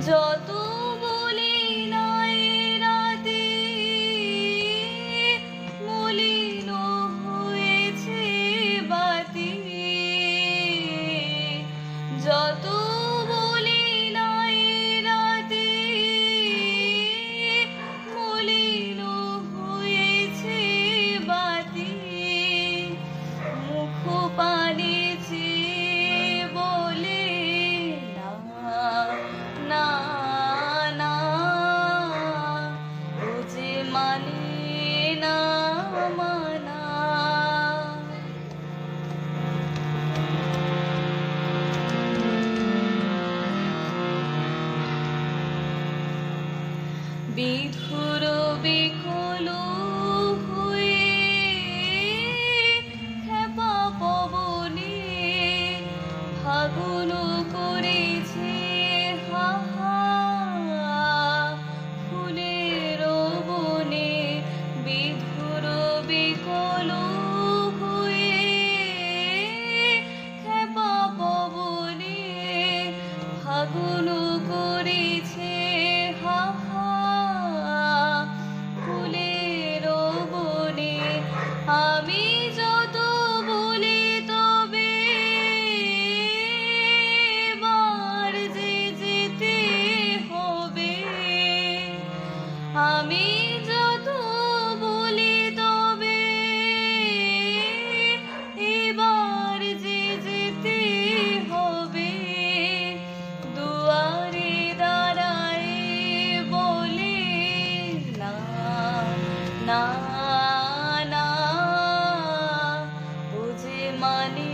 যত বলি নাই রাতে মলিন হয়েছে বাতি, যত বলি নাই রাতে মলিন হয়েছে বাতি, মুখ পানে চেয়ে বলে না না না, ও যে মানে না মানা। বিধুর বিকল হয়ে খেপা পবনে ফাগুন করেছে হাহা, ফুলের বনে বিধুর বিকল হয়ে খেপা পবনে ফাগুন করেছে হাহা, ফুলের বনে। আমি যত বলি তবে এবার যে যেতে হবে, আমি যত বলি তবে এবার যে যেতে হবে, দুয়ারে দাঁড়ায় বলে না না না, ও যে মানে